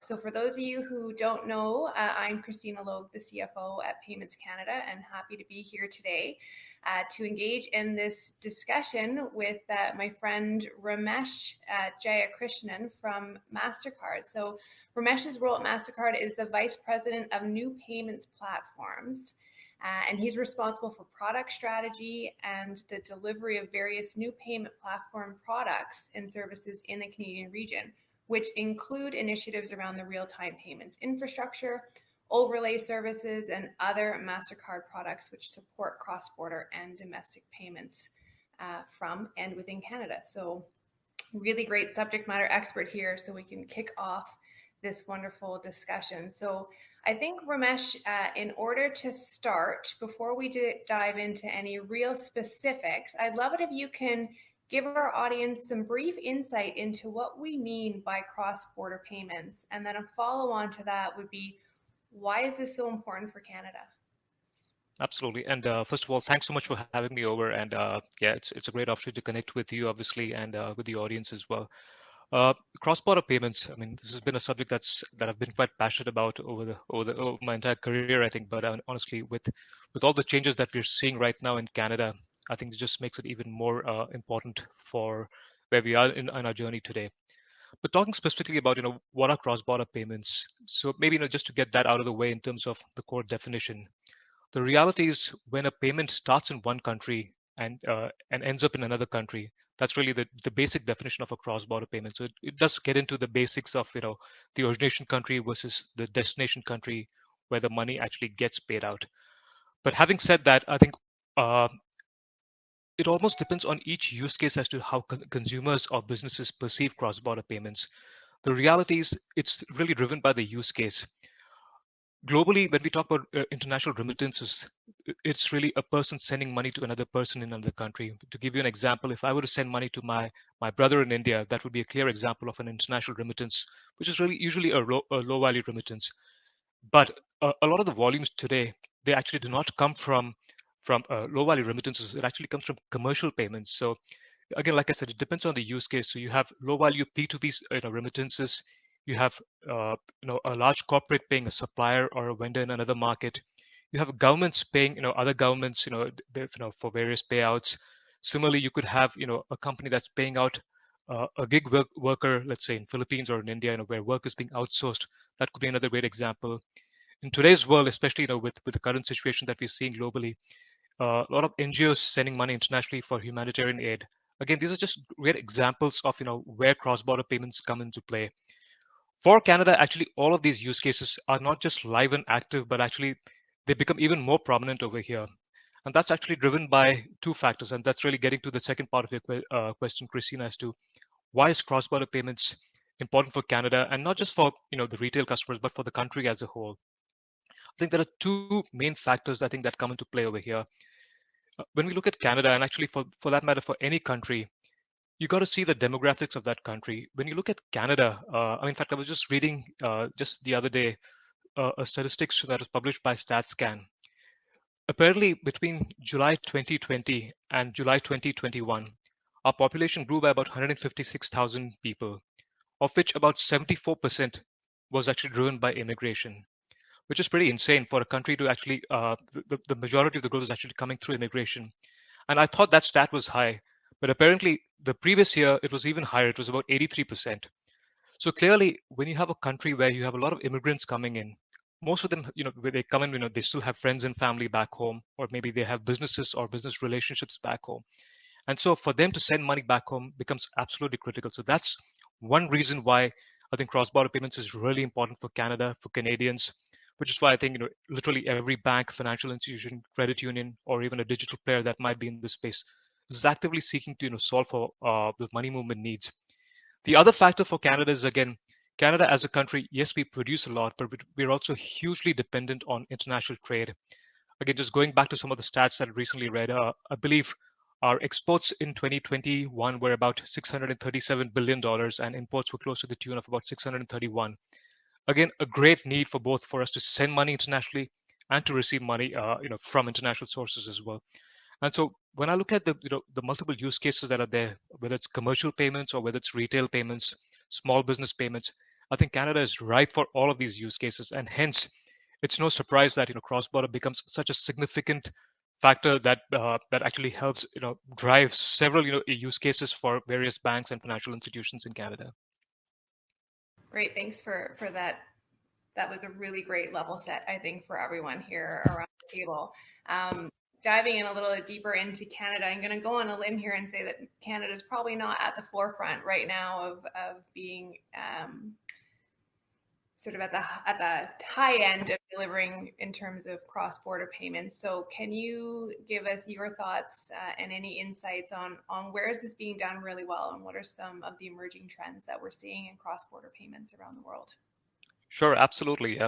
So for those of you who don't know, I'm Kristina Logue, the CFO at Payments Canada, and happy to be here today to engage in this discussion with my friend Ramesh Jayakrishnan from Mastercard. So Ramesh's role at Mastercard is the Vice President of New Payments Platforms. And he's responsible for product strategy and the delivery of various new payment platform products and services in the Canadian region, which include initiatives around the real-time payments infrastructure, overlay services, and other Mastercard products which support cross-border and domestic payments from and within Canada. So really great subject matter expert here, so we can kick off this wonderful discussion. So I think, Ramesh, in order to start, before we dive into any real specifics, I'd love it if you can give our audience some brief insight into what we mean by cross-border payments. And then a follow-on to that would be, why is this so important for Canada? Absolutely. And first of all, thanks so much for having me over. And yeah, it's a great opportunity to connect with you, obviously, and with the audience as well. Cross-border payments. I mean, this has been a subject that I've been quite passionate about over my entire career, I think. But honestly, with all the changes that we're seeing right now in Canada, I think it just makes it even more important for where we are in our journey today. But talking specifically about what are cross-border payments, so maybe just to get that out of the way in terms of the core definition. The reality is when a payment starts in one country and ends up in another country, that's really the basic definition of a cross-border payment. So it does get into the basics of the origination country versus the destination country where the money actually gets paid out. But having said that, I think uh, it almost depends on each use case as to how consumers or businesses perceive cross-border payments. The reality is it's really driven by the use case. Globally, when we talk about international remittances, it's really a person sending money to another person in another country. To give you an example, if I were to send money to my brother in India, that would be a clear example of an international remittance, which is really usually a low value remittance. But a lot of the volumes today, they actually do not come from low value remittances. It actually comes from commercial payments. So again, like I said, it depends on the use case. So you have low value P2P remittances. You have a large corporate paying a supplier or a vendor in another market. You have governments paying other governments for various payouts. Similarly, you could have a company that's paying out a gig worker, let's say in Philippines or in India, where work is being outsourced. That could be another great example. In today's world, especially with the current situation that we're seeing globally, a lot of NGOs sending money internationally for humanitarian aid. Again, these are just great examples of where cross-border payments come into play. For Canada, actually, all of these use cases are not just live and active, but actually they become even more prominent over here. And that's actually driven by two factors. And that's really getting to the second part of your question, Christina, as to why is cross-border payments important for Canada, and not just for the retail customers, but for the country as a whole. I think there are two main factors I think that come into play over here. When we look at Canada, and actually for that matter, for any country, you got to see the demographics of that country. When you look at Canada, in fact, I was just reading just the other day a statistics that was published by StatsCan. Apparently, between July 2020 and July 2021, our population grew by about 156,000 people, of which about 74% was actually driven by immigration, which is pretty insane for a country to actually, the majority of the growth is actually coming through immigration. And I thought that stat was high, but apparently the previous year it was even higher. It was about 83%. So clearly, when you have a country where you have a lot of immigrants coming in, most of them, when they come in, they still have friends and family back home, or maybe they have businesses or business relationships back home. And so for them to send money back home becomes absolutely critical. So that's one reason why I think cross-border payments is really important for Canada, for Canadians, which is why I think literally every bank, financial institution, credit union, or even a digital player that might be in this space is actively seeking to solve for the money movement needs. The other factor for Canada is, again, Canada as a country, yes, we produce a lot, but we're also hugely dependent on international trade. Again, just going back to some of the stats that I recently read, I believe our exports in 2021 were about $637 billion and imports were close to the tune of about 631. Again, a great need for us to send money internationally and to receive money from international sources as well. And so when I look at the multiple use cases that are there, whether it's commercial payments or whether it's retail payments, small business payments, I think Canada is ripe for all of these use cases, and hence it's no surprise that cross-border becomes such a significant factor that actually helps drive several use cases for various banks and financial institutions in Canada. Great, thanks for that. That was a really great level set, I think, for everyone here around the table. Diving in a little deeper into Canada, I'm going to go on a limb here and say that Canada is probably not at the forefront right now of being sort of at the high end of delivering in terms of cross-border payments. So can you give us your thoughts and any insights on where is this being done really well, and what are some of the emerging trends that we're seeing in cross-border payments around the world? Sure, absolutely.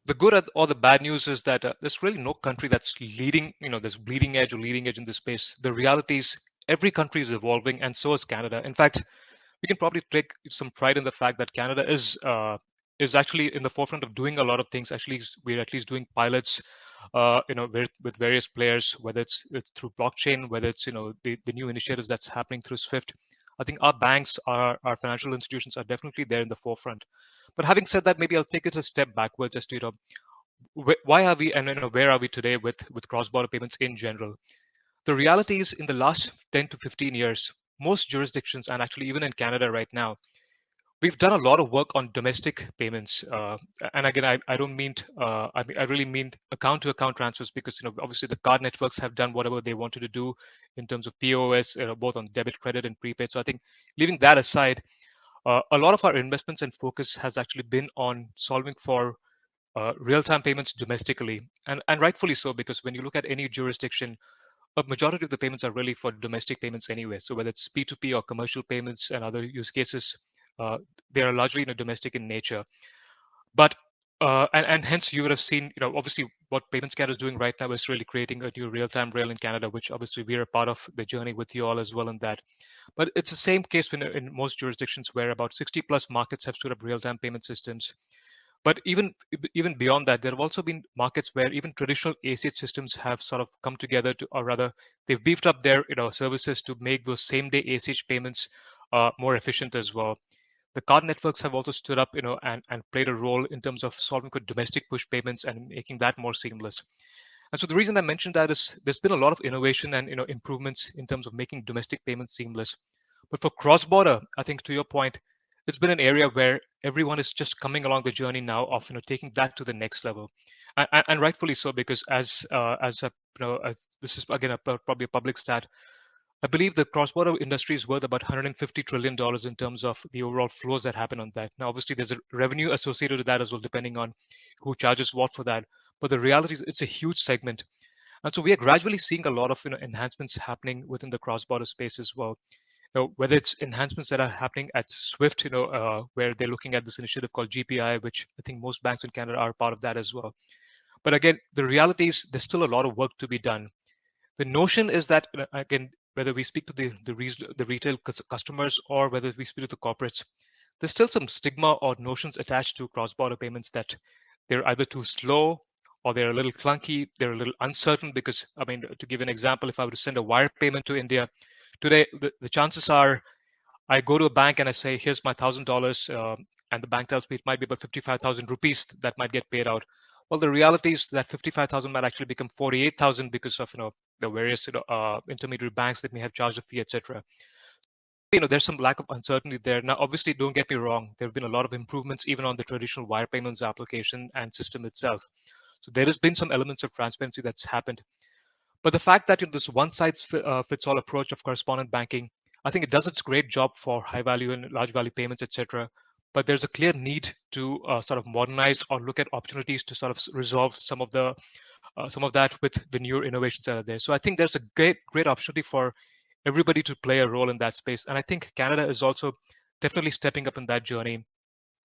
The good or the bad news is that there's really no country that's leading, there's bleeding edge or leading edge in this space. The reality is every country is evolving, and so is Canada. In fact, we can probably take some pride in the fact that Canada is actually in the forefront of doing a lot of things. Actually, we're at least doing pilots, with various players, whether it's through blockchain, whether it's the new initiatives that's happening through SWIFT. I think our banks, our financial institutions are definitely there in the forefront. But having said that, maybe I'll take it a step backwards as to why are we, and where are we today with cross-border payments in general. The reality is, in the last 10 to 15 years, most jurisdictions, and actually even in Canada right now, we've done a lot of work on domestic payments. And again, I don't mean, I really mean account to account transfers, because, obviously the card networks have done whatever they wanted to do in terms of POS, both on debit, credit, and prepaid. So I think, leaving that aside, a lot of our investments and focus has actually been on solving for real-time payments domestically, and rightfully so, because when you look at any jurisdiction, a majority of the payments are really for domestic payments anyway. So whether it's P2P or commercial payments and other use cases, uh, they are largely domestic in nature. But and hence you would have seen, obviously what Payments Canada is doing right now is really creating a new real-time rail in Canada, which obviously we're a part of the journey with you all as well in that. But it's the same case in most jurisdictions, where about 60 plus markets have stood up real-time payment systems. But even beyond that, there have also been markets where even traditional ACH systems have sort of come together to, or rather, they've beefed up their services to make those same-day ACH payments more efficient as well. The card networks have also stood up, and played a role in terms of solving for domestic push payments and making that more seamless. And so the reason I mentioned that is there's been a lot of innovation and improvements in terms of making domestic payments seamless. But for cross-border, I think, to your point, it's been an area where everyone is just coming along the journey now of taking that to the next level, and rightfully so, because as a, this is again probably a public stat. I believe the cross-border industry is worth about $150 trillion in terms of the overall flows that happen on that. Now, obviously, there's a revenue associated with that as well, depending on who charges what for that. But the reality is, it's a huge segment, and so we are gradually seeing a lot of enhancements happening within the cross-border space as well. Whether it's enhancements that are happening at SWIFT, where they're looking at this initiative called GPI, which I think most banks in Canada are part of that as well. But again, the reality is there's still a lot of work to be done. The notion is that, again, whether we speak to the retail customers or whether we speak to the corporates, there's still some stigma or notions attached to cross-border payments that they're either too slow, or they're a little clunky, they're a little uncertain. Because, I mean, to give an example, if I were to send a wire payment to India today, the chances are I go to a bank and I say, here's my $1,000, and the bank tells me it might be about 55,000 rupees that might get paid out. Well, the reality is that 55,000 might actually become 48,000 because of the various intermediary banks that may have charged a fee, etc. There's some lack of uncertainty there. Now, obviously, don't get me wrong. There have been a lot of improvements even on the traditional wire payments application and system itself. So there has been some elements of transparency that's happened. But the fact that this one size fits all approach of correspondent banking, I think it does its great job for high value and large value payments, etc. But there's a clear need to sort of modernize or look at opportunities to sort of resolve some of that with the newer innovations that are there. So I think there's a great opportunity for everybody to play a role in that space, and I think Canada is also definitely stepping up in that journey.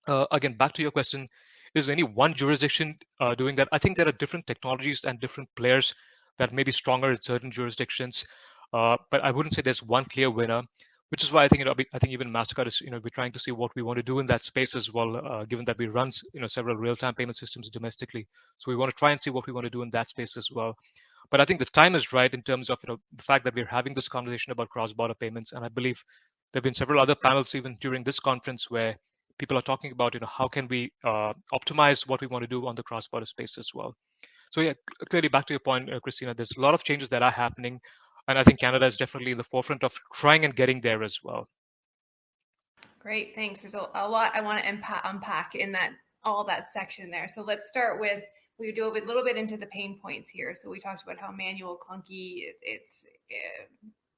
Again, back to your question, is any one jurisdiction doing that? I think there are different technologies and different players that may be stronger in certain jurisdictions, but I wouldn't say there's one clear winner. Which is why I think I think even Mastercard is we're trying to see what we want to do in that space as well, given that we run several real-time payment systems domestically. So we want to try and see what we want to do in that space as well. But I think the time is right in terms of the fact that we're having this conversation about cross-border payments, and I believe there have been several other panels even during this conference where people are talking about, how can we optimize what we want to do on the cross-border space as well. So yeah, clearly back to your point, Kristina, there's a lot of changes that are happening, and I think Canada is definitely in the forefront of trying and getting there as well. Great, thanks. There's a lot I want to unpack in all that section there. So let's start with, we do a little bit into the pain points here. So we talked about how manual, clunky, it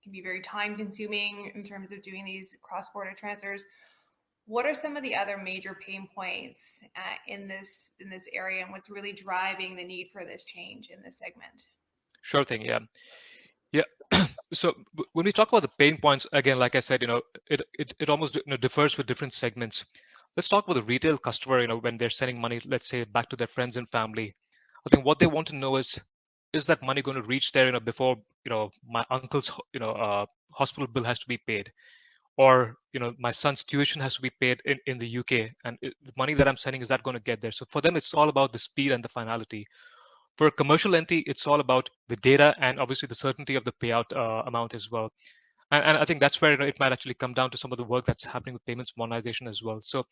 can be very time consuming in terms of doing these cross-border transfers. What are some of the other major pain points in this area, and what's really driving the need for this change in this segment? Sure thing, yeah. So when we talk about the pain points, again, like I said, it almost differs with different segments. Let's talk about the retail customer. When they're sending money, let's say back to their friends and family, I think what they want to know is that money going to reach there, before my uncle's hospital bill has to be paid, or my son's tuition has to be paid in the UK, and the money that I'm sending, is that going to get there? So for them, it's all about the speed and the finality. For a commercial entity, it's all about the data and obviously the certainty of the payout amount as well. And I think that's where it might actually come down to some of the work that's happening with payments modernization as well. So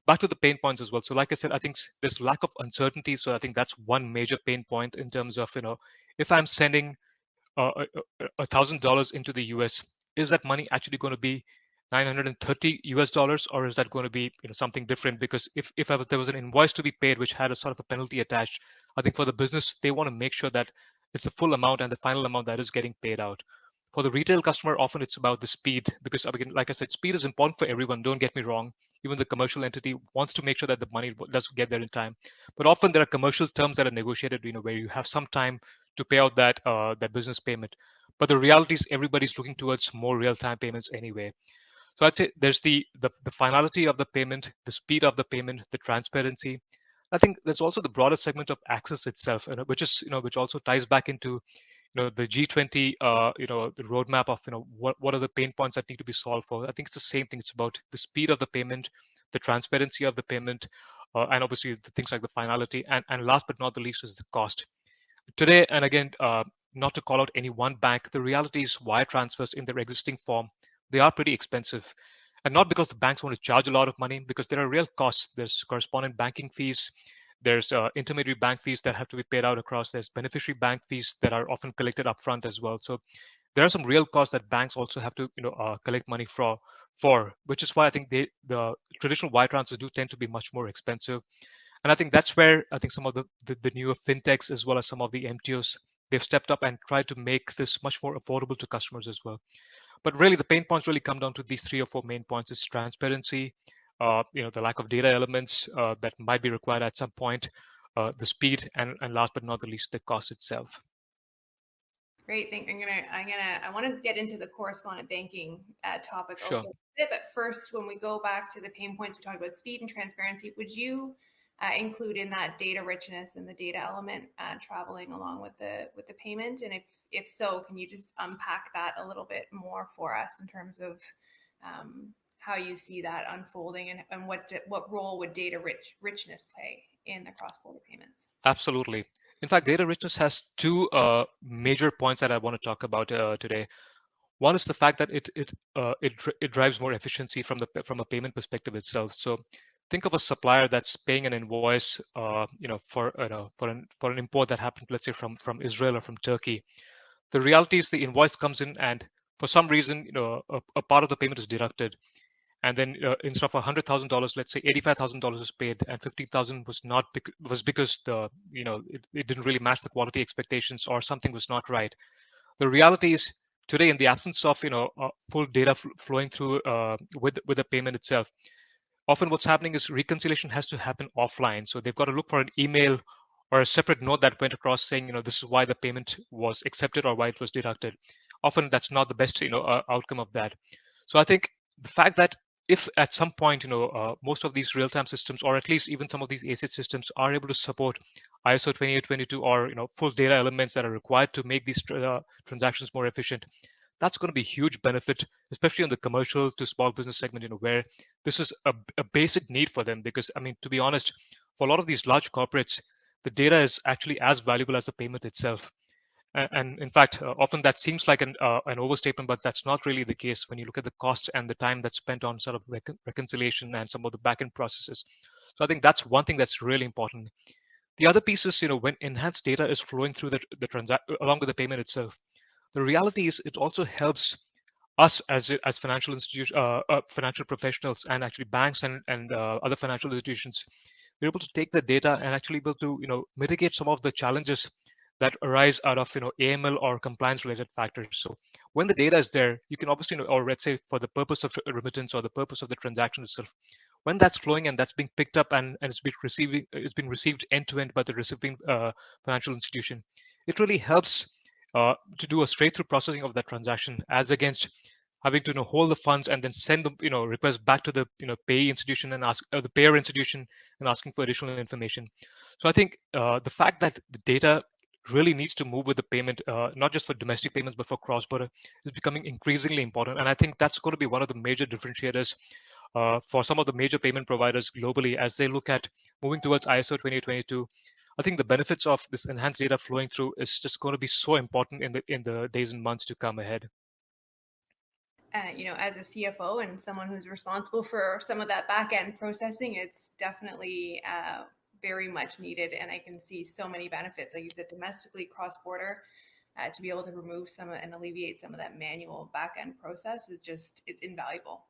back to the pain points as well. So like I said, I think there's lack of uncertainty. So I think that's one major pain point in terms of, if I'm sending $1,000 into the US, is that money actually going to be 930 US dollars, or is that going to be something different? Because if there was an invoice to be paid which had a sort of a penalty attached, I think for the business, they want to make sure that it's the full amount and the final amount that is getting paid out. For the retail customer, often it's about the speed, because again, like I said, speed is important for everyone. Don't get me wrong. Even the commercial entity wants to make sure that the money does get there in time. But often there are commercial terms that are negotiated, where you have some time to pay out that business payment. But the reality is everybody's looking towards more real-time payments anyway. So I'd say there's the finality of the payment, the speed of the payment, the transparency. I think there's also the broader segment of access itself, which also ties back into the G20 the roadmap of what are the pain points that need to be solved for. I think it's the same thing. It's about the speed of the payment, the transparency of the payment, and obviously the things like the finality, and last but not the least is the cost. Today, and again, not to call out any one bank, the reality is wire transfers in their existing form, they are pretty expensive. And not because the banks want to charge a lot of money, because there are real costs. There's correspondent banking fees, there's intermediary bank fees that have to be paid out across, there's beneficiary bank fees that are often collected upfront as well. So there are some real costs that banks also have to collect money for, which is why I think the traditional wire transfers do tend to be much more expensive. And I think that's where I think some of the newer fintechs, as well as some of the MTOs, they've stepped up and tried to make this much more affordable to customers as well. But really, the pain points really come down to these three or four main points: is transparency, the lack of data elements that might be required at some point, the speed, and last but not the least, the cost itself. Great. I want to get into the correspondent banking topic a Sure. little bit, but first, when we go back to the pain points, we talked about speed and transparency. Would you include in that data richness and the data element traveling along with the payment? And if so, can you just unpack that a little bit more for us in terms of how you see that unfolding, and what role would data richness play in the cross-border payments? Absolutely. In fact, data richness has two major points that I want to talk about today. One is the fact that it drives more efficiency from a payment perspective itself. So think of a supplier that's paying an invoice, for an import that happened, let's say from Israel or from Turkey. The reality is the invoice comes in, and for some reason, a part of the payment is deducted, and then instead of $100,000, let's say $85,000 is paid, and 15,000 was not was because it didn't really match the quality expectations, or something was not right. The reality is today, in the absence of full data flowing through with the payment itself, often what's happening is reconciliation has to happen offline. So they've got to look for an email or a separate note that went across saying, this is why the payment was accepted or why it was deducted. Often that's not the best outcome of that. So I think the fact that if at some point most of these real-time systems, or at least even some of these ACH systems, are able to support ISO 2822 or full data elements that are required to make these transactions more efficient, that's going to be a huge benefit, especially on the commercial to small business segment, where this is a basic need for them. Because I mean, to be honest, for a lot of these large corporates, the data is actually as valuable as the payment itself. And in fact, often that seems like an overstatement, but that's not really the case when you look at the cost and the time that's spent on sort of reconciliation and some of the backend processes. So I think that's one thing that's really important. The other piece is, when enhanced data is flowing through the along with the payment itself, the reality is it also helps us as financial institutions, financial professionals, and actually banks and other financial institutions. We're able to take the data and actually able to mitigate some of the challenges that arise out of AML or compliance related factors. So when the data is there, you can obviously, or let's say for the purpose of remittance or the purpose of the transaction itself, when that's flowing and that's being picked up and it's been received end to end by the receiving financial institution, it really helps to do a straight through processing of that transaction, as against having to hold the funds and then send the request back to the pay institution and ask the payer institution and asking for additional information. So I think the fact that the data really needs to move with the payment, not just for domestic payments but for cross-border, is becoming increasingly important. And I think that's going to be one of the major differentiators for some of the major payment providers globally as they look at moving towards ISO 2022. I think the benefits of this enhanced data flowing through is just going to be so important in the days and months to come ahead. As a CFO and someone who's responsible for some of that back end processing, it's definitely very much needed. And I can see so many benefits, like you said, domestically, cross border, to be able to remove some and alleviate some of that manual back end process it's invaluable.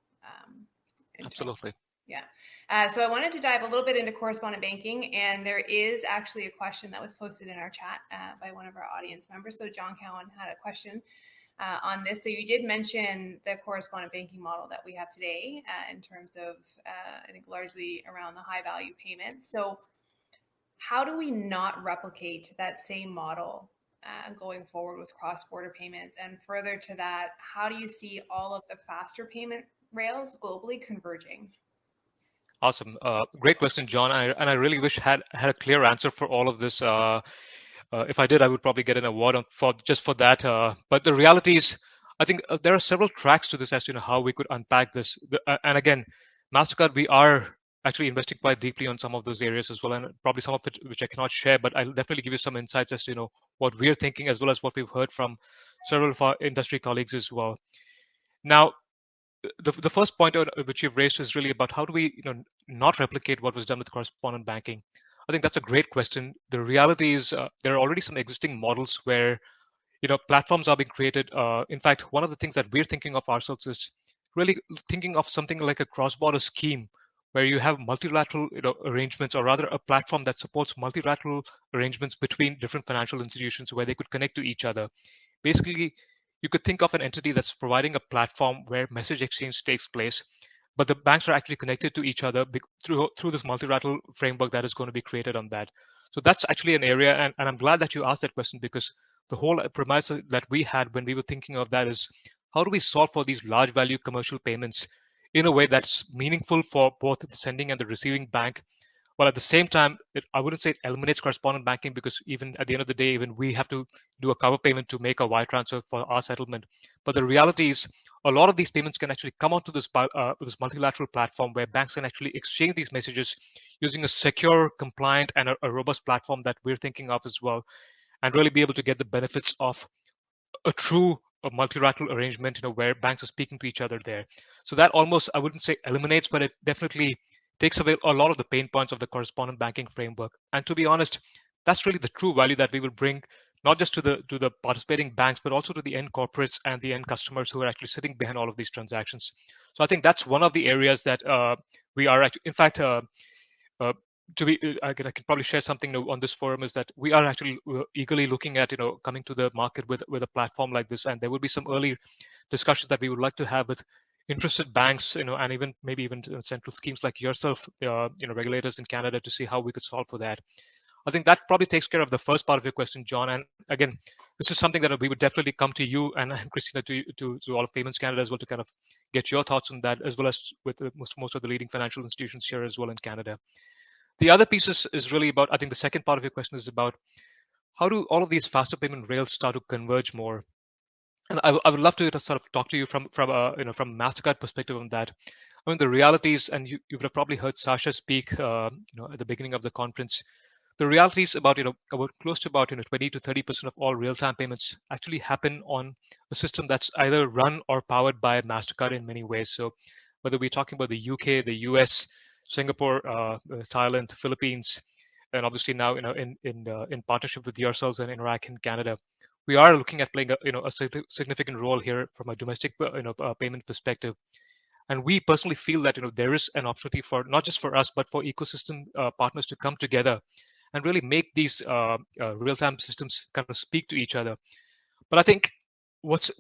Absolutely. Yeah. So I wanted to dive a little bit into correspondent banking, and there is actually a question that was posted in our chat by one of our audience members. So John Cowan had a question on this. So you did mention the correspondent banking model that we have today in terms of, I think, largely around the high value payments. So how do we not replicate that same model going forward with cross-border payments? And further to that, how do you see all of the faster payment rails globally converging? Awesome. Great question, John. And I really wish had a clear answer for all of this. If I did, I would probably get an award for that. But the reality is, I think there are several tracks to this as to how we could unpack this. And again, Mastercard, we are actually investing quite deeply on some of those areas as well, and probably some of it which I cannot share. But I'll definitely give you some insights as to what we're thinking, as well as what we've heard from several of our industry colleagues as well. Now, the first point which you've raised is really about how do we not replicate what was done with correspondent banking. I think that's a great question. The reality is there are already some existing models where platforms are being created. In fact, one of the things that we're thinking of ourselves is really thinking of something like a cross-border scheme where you have multilateral arrangements, or rather a platform that supports multilateral arrangements between different financial institutions where they could connect to each other. Basically, you could think of an entity that's providing a platform where message exchange takes place, but the banks are actually connected to each other through this multilateral framework that is going to be created on that. So that's actually an area, and I'm glad that you asked that question, because the whole premise that we had when we were thinking of that is how do we solve for these large value commercial payments in a way that's meaningful for both the sending and the receiving bank, while at the same time, I wouldn't say it eliminates correspondent banking, because even at the end of the day, even we have to do a cover payment to make a wire transfer for our settlement. But the reality is, a lot of these payments can actually come onto this multilateral platform where banks can actually exchange these messages using a secure, compliant, and a robust platform that we're thinking of as well, and really be able to get the benefits of a true multilateral arrangement, where banks are speaking to each other there. So that almost, I wouldn't say eliminates, but it definitely takes away a lot of the pain points of the correspondent banking framework. And to be honest, that's really the true value that we will bring, not just to the participating banks, but also to the end corporates and the end customers who are actually sitting behind all of these transactions. So I think that's one of the areas that we are actually, in fact, I can probably share something on this forum, is that we are actually eagerly looking at coming to the market with a platform like this, and there will be some early discussions that we would like to have with interested banks, and even central schemes like yourself, regulators in Canada, to see how we could solve for that. I think that probably takes care of the first part of your question, John. And again, this is something that we would definitely come to you and Kristina, to all of Payments Canada as well, to kind of get your thoughts on that, as well as with most of the leading financial institutions here as well in Canada. The other piece is really about, I think the second part of your question is about how do all of these faster payment rails start to converge more? And I would love to sort of talk to you from Mastercard perspective on that. I mean, the reality is, and you would have probably heard Sasha speak, at the beginning of the conference. the reality is about about close to about 20 to 30% of all real-time payments actually happen on a system that's either run or powered by Mastercard in many ways. So whether we're talking about the UK, the US, Singapore, Thailand, Philippines, and obviously now in partnership with yourselves and Iraq and Canada, we are looking at playing a significant role here from a domestic payment perspective. And we personally feel that there is an opportunity for not just for us but for ecosystem partners to come together and really make these real-time systems kind of speak to each other. But I think what's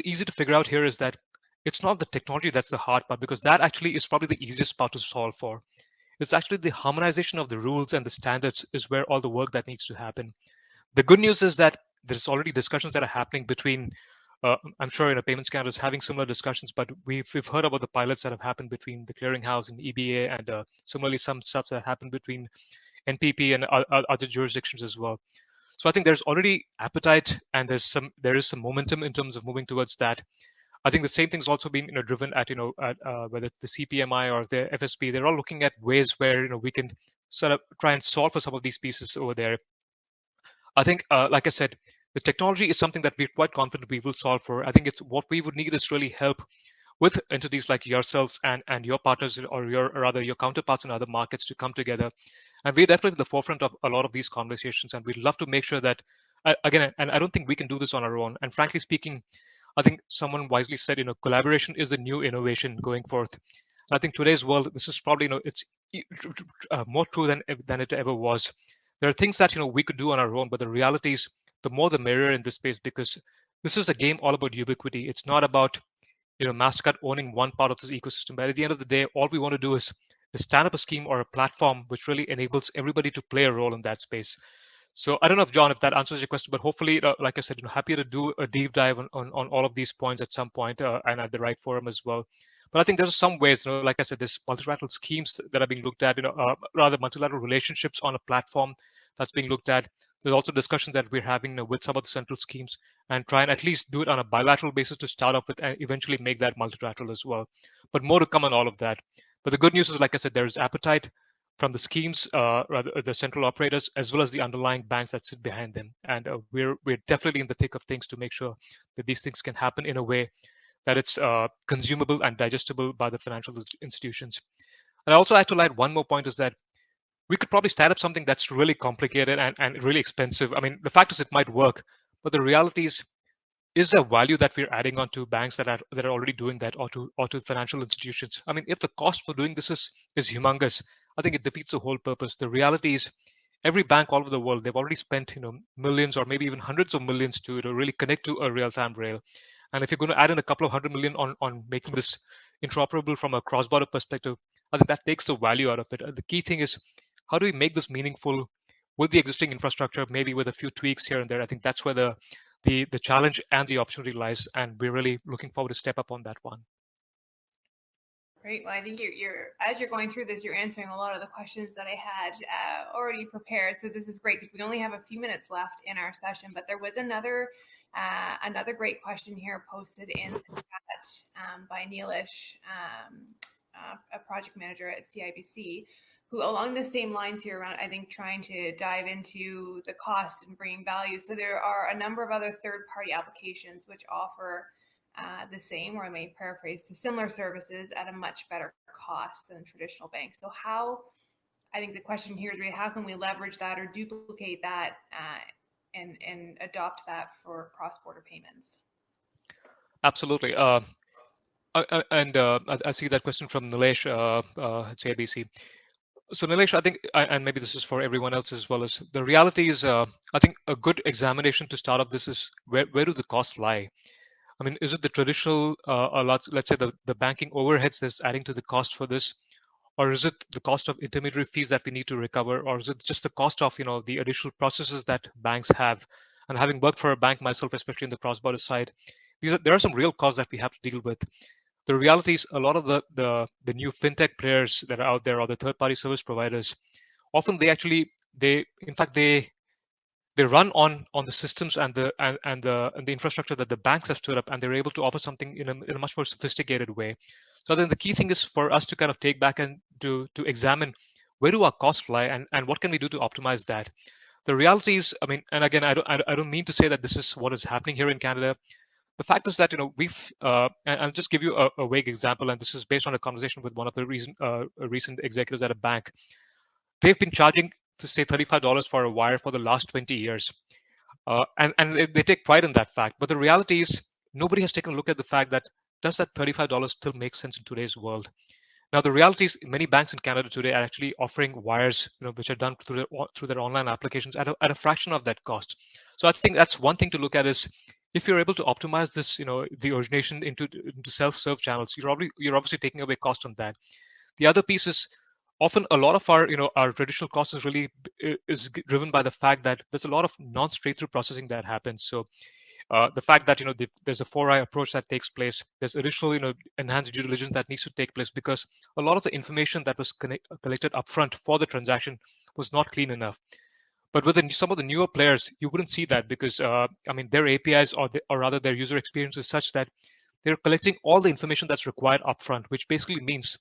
easy to figure out here is that it's not the technology that's the hard part, because that actually is probably the easiest part to solve for. It's actually the harmonization of the rules and the standards is where all the work that needs to happen. The good news is that there's already discussions that are happening between, I'm sure Payments Canada is having similar discussions, but we've heard about the pilots that have happened between the clearinghouse and EBA, and similarly some stuff that happened between NPP and other jurisdictions as well. So I think there's already appetite, and there is some momentum in terms of moving towards that. I think the same thing's also been driven at whether it's the CPMI or the FSP. They're all looking at ways where we can sort of try and solve for some of these pieces over there. I think, like I said, the technology is something that we're quite confident we will solve for. I think it's what we would need is really help with entities like yourselves and your partners, or your counterparts in other markets, to come together. And we're definitely at the forefront of a lot of these conversations, and we'd love to make sure that, again, and I don't think we can do this on our own. And frankly speaking, I think someone wisely said, collaboration is the new innovation going forth. I think today's world, this is probably, it's more true than it ever was. There are things that we could do on our own, but the reality is, the more the merrier in this space, because this is a game all about ubiquity. It's not about Mastercard owning one part of this ecosystem. But at the end of the day, all we want to do is stand up a scheme or a platform which really enables everybody to play a role in that space. So I don't know if John, if that answers your question, but hopefully, like I said, happy to do a deep dive on all of these points at some point, and at the right forum as well. But I think there's some ways, like I said, there's multilateral schemes that are being looked at, rather multilateral relationships on a platform that's being looked at. There's also discussions that we're having with some of the central schemes, and try and at least do it on a bilateral basis to start off with, and eventually make that multilateral as well. But more to come on all of that. But the good news is, like I said, there is appetite from the schemes, rather the central operators, as well as the underlying banks that sit behind them. And we're definitely in the thick of things to make sure that these things can happen in a way that it's consumable and digestible by the financial institutions. And I also had to add one more point, is that we could probably start up something that's really complicated and really expensive. I mean, the fact is it might work, but the reality is there value that we're adding on to banks that are already doing that, or to financial institutions? I mean, if the cost for doing this is humongous, I think it defeats the whole purpose. The reality is, every bank all over the world, they've already spent millions or maybe even hundreds of millions to really connect to a real-time rail. And if you're going to add in a couple of $100 million on making this interoperable from a cross-border perspective, I think that takes the value out of it. The key thing is, how do we make this meaningful with the existing infrastructure, maybe with a few tweaks here and there? I think that's where the challenge and the opportunity lies, and we're really looking forward to step up on that one. Great. Well, I think you're as you're going through this, you're answering a lot of the questions that I had already prepared. So this is great, because we only have a few minutes left in our session. But there was another great question here posted in the chat by Neelish, a project manager at CIBC, who, along the same lines here around, I think, trying to dive into the cost and bringing value. So there are a number of other third-party applications which offer the same, or I may paraphrase, to similar services at a much better cost than traditional banks. So I think the question here is really, how can we leverage that or duplicate that and adopt that for cross-border payments? Absolutely. And I see that question from Nilesh at CIBC. So Nilesh, I think, and maybe this is for everyone else as well, as the reality is, I think a good examination to start off this is, where do the costs lie? I mean, is it the traditional, let's say the banking overheads that's adding to the cost for this, or is it the cost of intermediary fees that we need to recover, or is it just the cost of the additional processes that banks have? And having worked for a bank myself, especially in the cross-border side, there are some real costs that we have to deal with. The reality is, a lot of the new fintech players that are out there, or the third-party service providers, often they run on the systems and the infrastructure that the banks have stood up, and they're able to offer something in a much more sophisticated way. So then the key thing is for us to kind of take back and to examine, where do our costs lie, and what can we do to optimize that? The reality is, I mean, and again, I don't mean to say that this is what is happening here in Canada. The fact is that and I'll just give you a vague example, and this is based on a conversation with one of the recent executives at a bank. They've been charging to say $35 for a wire for the last 20 years, and they take pride in that fact. But the reality is, nobody has taken a look at the fact that does that $35 still make sense in today's world? Now, the reality is many banks in Canada today are actually offering wires, which are done through their online applications at a fraction of that cost. So I think that's one thing to look at is if you're able to optimize this, the origination into self-serve channels, you're obviously taking away cost on that. The other piece is often a lot of our traditional cost is really is driven by the fact that there's a lot of non-straight-through processing that happens. So the fact that there's a 4i approach that takes place, there's additional enhanced due diligence that needs to take place because a lot of the information that was collected upfront for the transaction was not clean enough. But with some of the newer players, you wouldn't see that because I mean their APIs or rather their user experience is such that they're collecting all the information that's required upfront, which basically means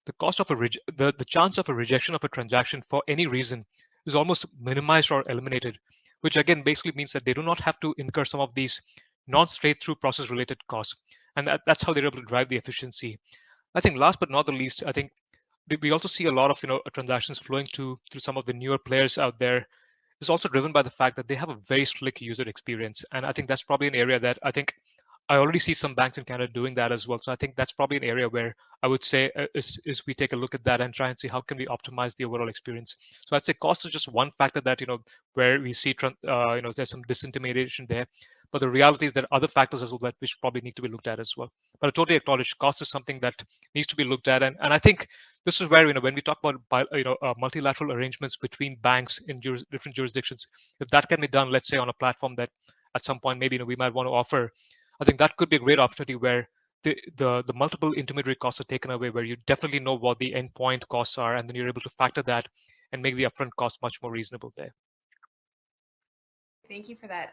the cost of the chance of a rejection of a transaction for any reason is almost minimized or eliminated, which again basically means that they do not have to incur some of these non-straight-through process-related costs, and that's how they're able to drive the efficiency. I think last but not the least, I think we also see a lot of transactions flowing through some of the newer players out there is also driven by the fact that they have a very slick user experience. And I think that's probably an area that I think I already see some banks in Canada doing that as well. So I think that's probably an area where I would say is we take a look at that and try and see how can we optimize the overall experience. So I'd say cost is just one factor that, where we see, there's some disintermediation there. But the reality is there are other factors as well that which probably need to be looked at as well. But I totally acknowledge cost is something that needs to be looked at. And I think this is where, when we talk about multilateral arrangements between banks in different jurisdictions, if that can be done, let's say on a platform that at some point maybe we might want to offer, I think that could be a great opportunity where the multiple intermediary costs are taken away, where you definitely know what the endpoint costs are, and then you're able to factor that and make the upfront cost much more reasonable there. Thank you for that.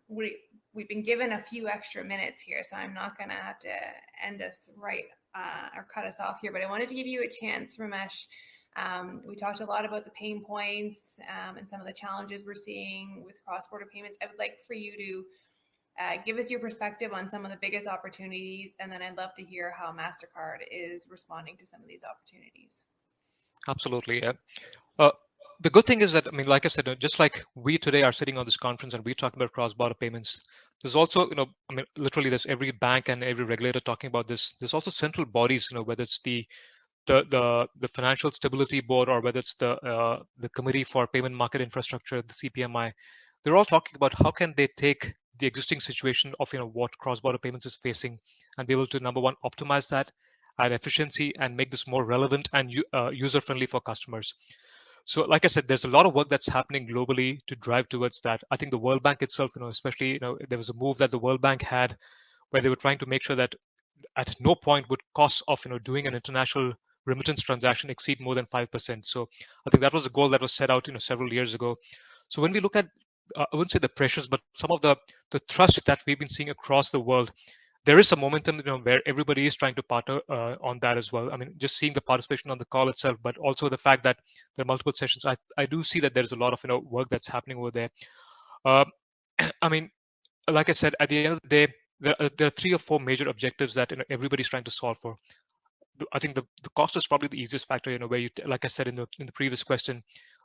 We've been given a few extra minutes here, so I'm not going to have to end us right or cut us off here, but I wanted to give you a chance, Ramesh. We talked a lot about the pain points and some of the challenges we're seeing with cross-border payments. I would like for you to give us your perspective on some of the biggest opportunities, and then I'd love to hear how Mastercard is responding to some of these opportunities. Absolutely. Yeah. The good thing is that, I mean, like I said, just like we today are sitting on this conference and we talk about cross-border payments, there's also, I mean, literally there's every bank and every regulator talking about this. There's also central bodies, whether it's the Financial Stability Board or whether it's the Committee for Payment Market Infrastructure, the CPMI. They're all talking about how can they take the existing situation of what cross-border payments is facing and be able to, number one, optimize that, add efficiency, and make this more relevant and user-friendly for customers. So, like I said, there's a lot of work that's happening globally to drive towards that. I think the World Bank itself, especially, there was a move that the World Bank had where they were trying to make sure that at no point would costs of, doing an international remittance transaction exceed more than 5%. So I think that was a goal that was set out, several years ago. So when we look at, I wouldn't say the pressures, but some of the thrust that we've been seeing across the world, there is a momentum, where everybody is trying to partner on that as well. I mean, just seeing the participation on the call itself, but also the fact that there are multiple sessions, I do see that there's a lot of work that's happening over there. I mean, like I said, at the end of the day, there are 3 or 4 major objectives that everybody's trying to solve for. I think the cost is probably the easiest factor, where you, like I said in the previous question,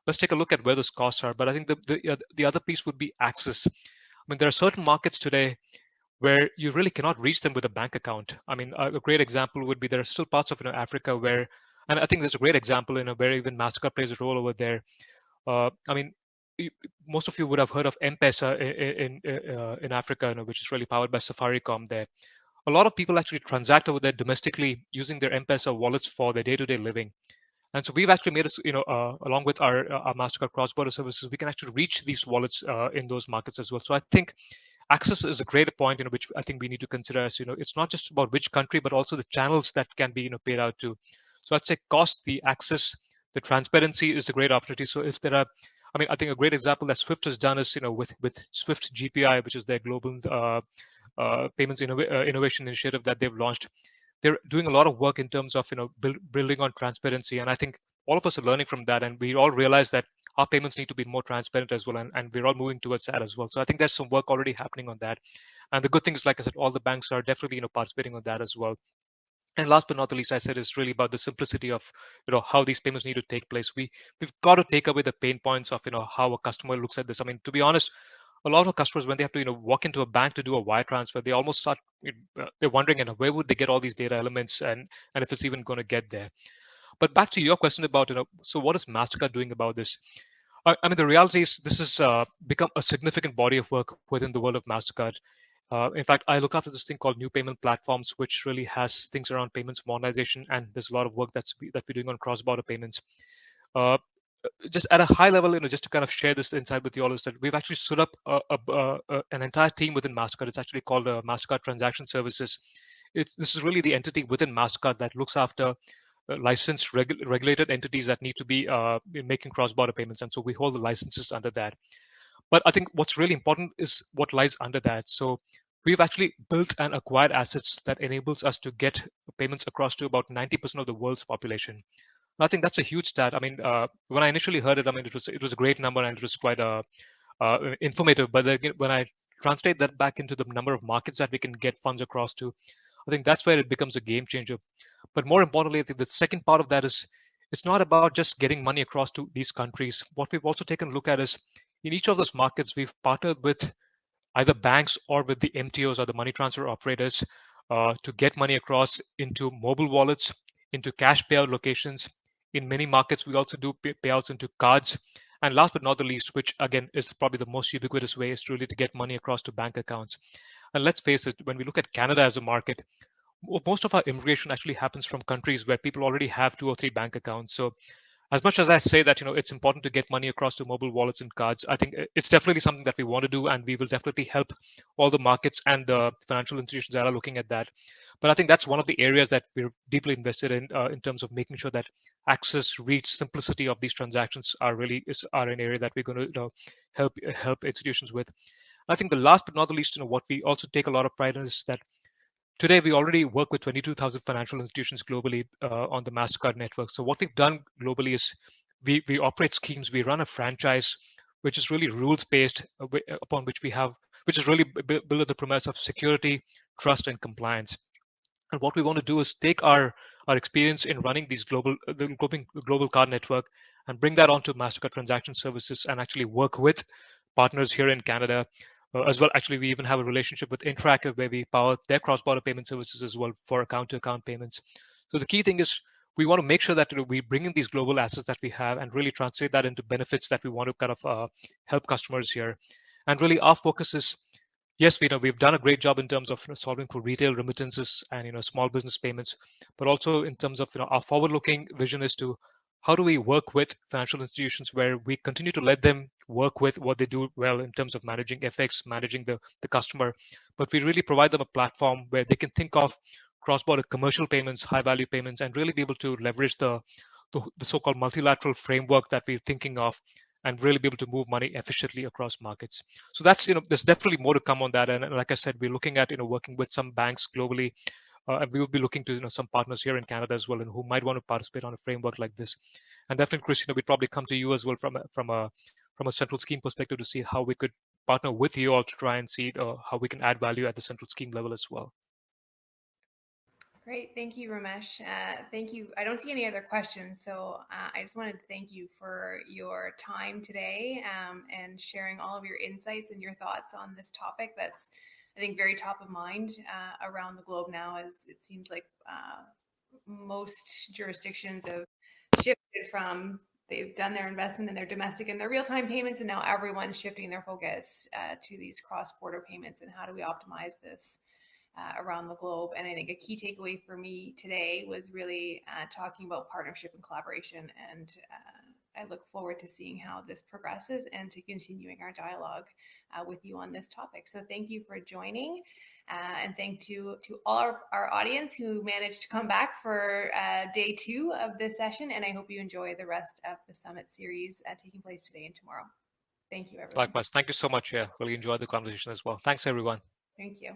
let's take a look at where those costs are. But I think the other piece would be access. I mean, there are certain markets today where you really cannot reach them with a bank account. I mean, a great example would be there are still parts of Africa where, and I think there's a great example where even Mastercard plays a role over there. I mean, most of you would have heard of M-Pesa in Africa, which is really powered by Safaricom there. A lot of people actually transact over there domestically using their M-Pesa wallets for their day-to-day living. And so we've actually made it, along with our Mastercard cross-border services, we can actually reach these wallets in those markets as well. So I think access is a great point, which I think we need to consider as, it's not just about which country, but also the channels that can be, paid out to. So I'd say cost, the access, the transparency is a great opportunity. So if there are, I mean, I think a great example that Swift has done is, with Swift GPI, which is their global payments innovation initiative that they've launched. They're doing a lot of work in terms of, building on transparency. And I think all of us are learning from that, and we all realize that our payments need to be more transparent as well, and we're all moving towards that as well. So I think there's some work already happening on that. And the good thing is, like I said, all the banks are definitely participating on that as well. And last but not the least, I said, is really about the simplicity of how these payments need to take place. We've got to take away the pain points of how a customer looks at this. I mean, to be honest, a lot of customers, when they have to walk into a bank to do a wire transfer, they almost start they're wondering, where would they get all these data elements, and if it's even going to get there. But back to your question about so what is Mastercard doing about this? I mean, the reality is this has become a significant body of work within the world of Mastercard. In fact, I look after this thing called new payment platforms, which really has things around payments modernization, and there's a lot of work that we're doing on cross-border payments. Uh, just at a high level, just to kind of share this insight with you all, is that we've actually stood up an entire team within Mastercard. It's actually called Mastercard Transaction Services. This is really the entity within Mastercard that looks after licensed regulated entities that need to be making cross-border payments, and so we hold the licenses under that. But I think what's really important is what lies under that. So we've actually built and acquired assets that enables us to get payments across to about 90% of the world's population. I think that's a huge stat. I mean, when I initially heard it, I mean, it was a great number, and it was quite informative. But again, when I translate that back into the number of markets that we can get funds across to, I think that's where it becomes a game changer. But more importantly, I think the second part of that is it's not about just getting money across to these countries. What we've also taken a look at is in each of those markets, we've partnered with either banks or with the MTOs or the money transfer operators to get money across into mobile wallets, into cash payout locations. In many markets, we also do payouts into cards. And last but not the least, which again is probably the most ubiquitous way, is really to get money across to bank accounts. And let's face it, when we look at Canada as a market, most of our immigration actually happens from countries where people already have 2 or 3 bank accounts. So as much as I say that it's important to get money across to mobile wallets and cards, I think it's definitely something that we want to do, and we will definitely help all the markets and the financial institutions that are looking at that. But I think that's one of the areas that we're deeply invested in terms of making sure that access, reach, simplicity of these transactions are an area that we're going to help institutions with. I think the last but not the least, what we also take a lot of pride in is that today, we already work with 22,000 financial institutions globally on the Mastercard network. So what we've done globally is we operate schemes, we run a franchise, which is really rules based, upon which is really built on the premise of security, trust, and compliance. And what we want to do is take our experience in running these global card network and bring that onto Mastercard Transaction Services and actually work with partners here in Canada as well. Actually, we even have a relationship with Interact where we power their cross-border payment services as well for account-to-account payments. So the key thing is we want to make sure that we bring in these global assets that we have and really translate that into benefits that we want to kind of help customers here. And really, our focus is yes, we've done a great job in terms of solving for retail remittances and small business payments, but also in terms of our forward-looking vision is to how do we work with financial institutions where we continue to let them work with what they do well in terms of managing FX, managing the customer, but we really provide them a platform where they can think of cross-border commercial payments, high-value payments, and really be able to leverage the so-called multilateral framework that we're thinking of and really be able to move money efficiently across markets. So that's, there's definitely more to come on that. And like I said, we're looking at, working with some banks globally. And we will be looking to some partners here in Canada as well, and who might want to participate on a framework like this. And definitely, Kristina, we'd probably come to you as well from a central scheme perspective to see how we could partner with you all to try and see how we can add value at the central scheme level as well. Great. Thank you, Ramesh. Thank you. I don't see any other questions. So I just wanted to thank you for your time today and sharing all of your insights and your thoughts on this topic that's, I think, very top of mind around the globe now, as it seems like most jurisdictions have shifted from they've done their investment in their domestic and their real-time payments, and now everyone's shifting their focus to these cross-border payments and how do we optimize this around the globe. And I think a key takeaway for me today was really talking about partnership and collaboration. And I look forward to seeing how this progresses and to continuing our dialogue with you on this topic. So thank you for joining. And thank you to all our audience who managed to come back for day 2 of this session. And I hope you enjoy the rest of the Summit series taking place today and tomorrow. Thank you, everyone. Likewise. Thank you so much. Yeah, really enjoyed the conversation as well. Thanks, everyone. Thank you.